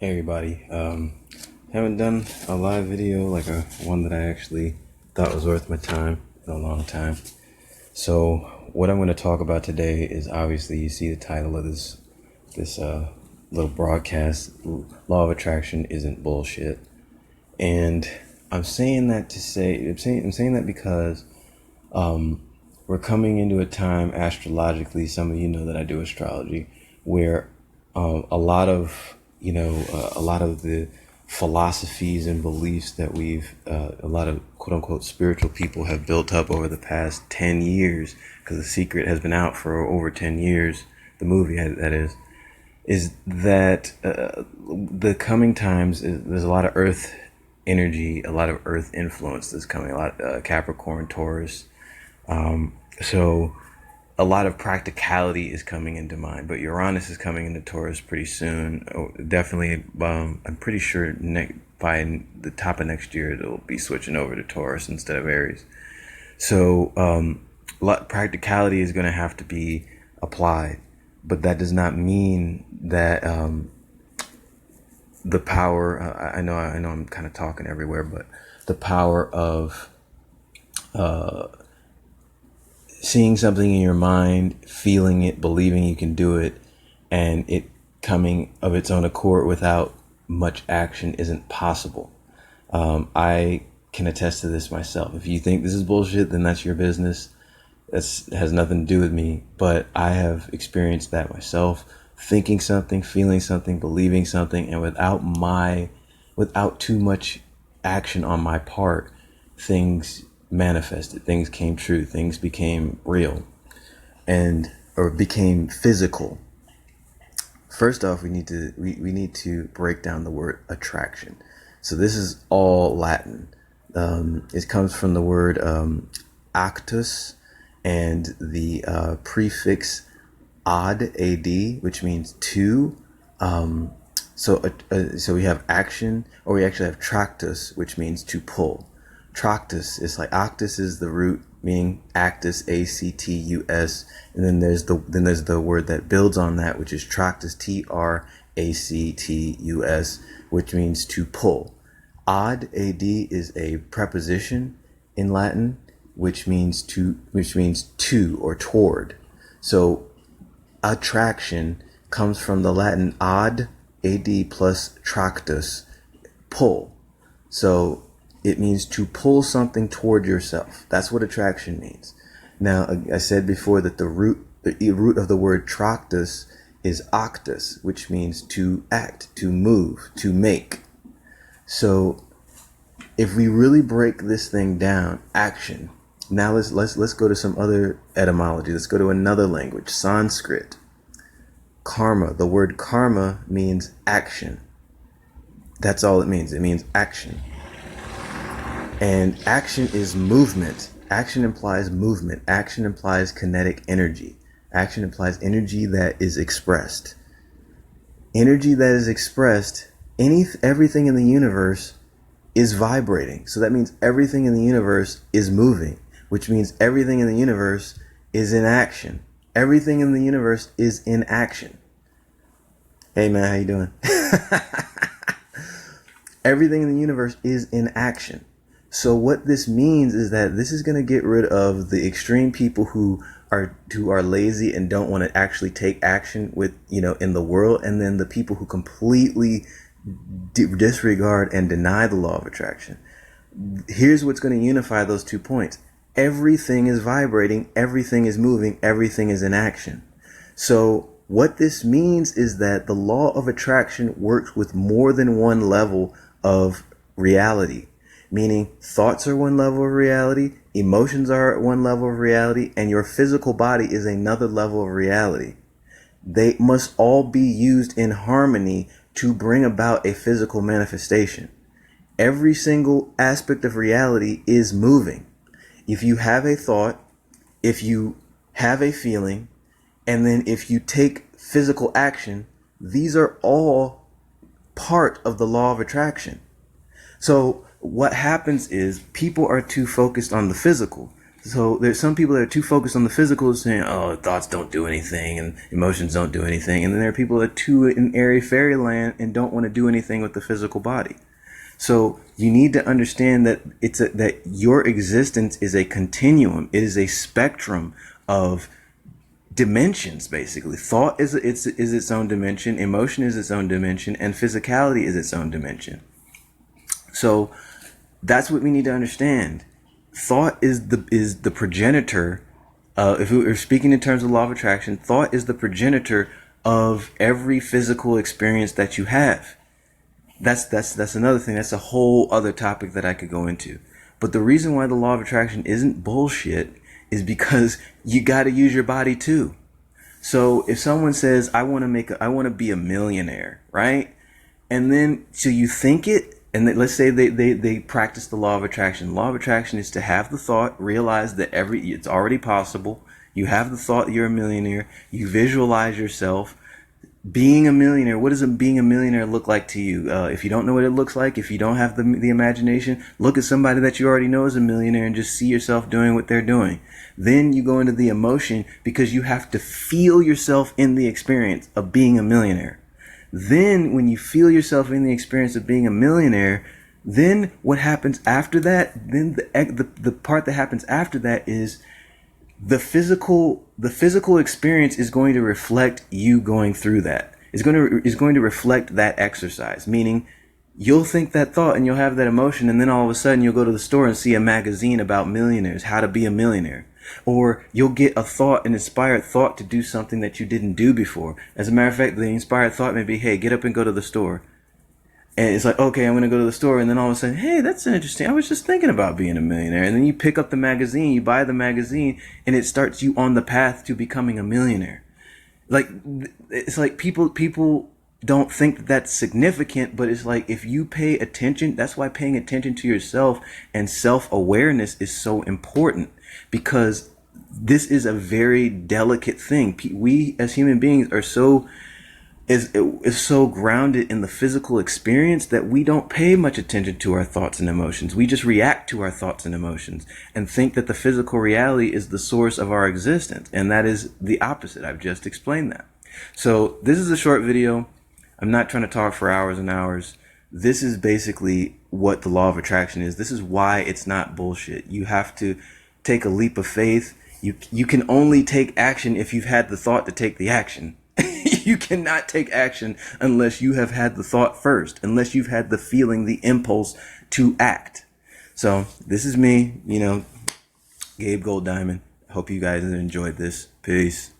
Hey everybody, haven't done a live video like one that I actually thought was worth my time in a long time. So what I'm going to talk about today is, obviously you see the title of this little broadcast. Law of attraction isn't bullshit, and I'm saying that to say I'm saying that because we're coming into a time astrologically. Some of you know that I do astrology, where a lot of a lot of the philosophies and beliefs that a lot of quote unquote spiritual people have built up over the past 10 years, because The Secret has been out for over 10 years, the movie that is that the coming times, there's a lot of earth energy, a lot of earth influence that's coming, a lot Capricorn, Taurus, so a lot of practicality is coming into mind, but Uranus is coming into Taurus pretty soon. Definitely, I'm pretty sure by the top of next year it'll be switching over to Taurus instead of Aries. So practicality is going to have to be applied, but that does not mean that the power. I know I'm kind of talking everywhere, but the power of seeing something in your mind, feeling it, believing you can do it, and it coming of its own accord without much action isn't possible. I can attest to this myself. If you think this is bullshit, then that's your business. That has nothing to do with me, but I have experienced that myself. Thinking something, feeling something, believing something, and without too much action on my part, things manifested, things came true, things became real, or became physical. First off, we need to break down the word attraction. So this is all Latin. It comes from the word actus, and the prefix ad, which means to. So we have action, or we actually have tractus, which means to pull. Tractus is like actus is the root, meaning actus, actus, and then there's the word that builds on that, which is tractus, tractus, which means to pull. Ad is a preposition in Latin, which means to or toward. So attraction comes from the Latin ad plus tractus, pull. So it means to pull something toward yourself. That's what attraction means. Now, I said before that the root of the word tractus is actus, which means to act, to move, to make. So if we really break this thing down, action. Now let's go to some other etymology. Let's go to another language, Sanskrit. Karma. The word karma means action. That's all it means. It means action. And action is movement. Action implies movement. Action implies kinetic energy. Action implies energy that is expressed. Energy that is expressed, everything in the universe is vibrating. So that means everything in the universe is moving, which means everything in the universe is in action. Everything in the universe is in action. Hey man, how you doing? Everything in the universe is in action. So what this means is that this is going to get rid of the extreme people who are lazy and don't want to actually take action in the world, and then the people who completely disregard and deny the law of attraction. Here's what's going to unify those 2 points. Everything is vibrating, everything is moving, everything is in action. So what this means is that the law of attraction works with more than one level of reality. Meaning thoughts are one level of reality, emotions are one level of reality, and your physical body is another level of reality. They must all be used in harmony to bring about a physical manifestation. Every single aspect of reality is moving. If you have a thought, if you have a feeling, and then if you take physical action, these are all part of the law of attraction. So what happens is people are too focused on the physical. So there's some people that are too focused on the physical, saying, "Oh, thoughts don't do anything and emotions don't do anything," and then there are people that are too in airy fairyland and don't want to do anything with the physical body. So you need to understand that that your existence is a continuum. It is a spectrum of dimensions. Basically, thought is its own dimension, emotion is its own dimension, and physicality is its own dimension. So that's what we need to understand. Thought is the progenitor. If we are speaking in terms of law of attraction, thought is the progenitor of every physical experience that you have. That's another thing. That's a whole other topic that I could go into. But the reason why the law of attraction isn't bullshit is because you got to use your body too. So if someone says, I want to be a millionaire, right? And then, so you think it, and let's say they practice the law of attraction. Law of attraction is to have the thought, realize that it's already possible. You have the thought that you're a millionaire. You visualize yourself being a millionaire. What does being a millionaire look like to you? If you don't know what it looks like, if you don't have the imagination, look at somebody that you already know is a millionaire and just see yourself doing what they're doing. Then you go into the emotion because you have to feel yourself in the experience of being a millionaire. Then when you feel yourself in the experience of being a millionaire, then what happens after that, then the part that happens after that is the physical experience is going to reflect you going through that. Is going to reflect that exercise, meaning you'll think that thought and you'll have that emotion, and then all of a sudden you'll go to the store and see a magazine about millionaires, how to be a millionaire. Or you'll get an inspired thought to do something that you didn't do before. As a matter of fact, the inspired thought may be, hey, get up and go to the store. And it's like, okay, I'm going to go to the store. And then all of a sudden, hey, that's interesting. I was just thinking about being a millionaire. And then you pick up the magazine, you buy the magazine, and it starts you on the path to becoming a millionaire. Like, it's like people don't think that that's significant, but it's like if you pay attention, that's why paying attention to yourself and self-awareness is so important, because this is a very delicate thing. We as human beings are so grounded in the physical experience that we don't pay much attention to our thoughts and emotions. We just react to our thoughts and emotions and think that the physical reality is the source of our existence. And that is the opposite. I've just explained that. So this is a short video. I'm not trying to talk for hours and hours. This is basically what the law of attraction is. This is why it's not bullshit. You have to take a leap of faith. You can only take action if you've had the thought to take the action. You cannot take action unless you have had the thought first, unless you've had the feeling, the impulse to act. So this is me, Gabe Gold Diamond. Hope you guys enjoyed this. Peace.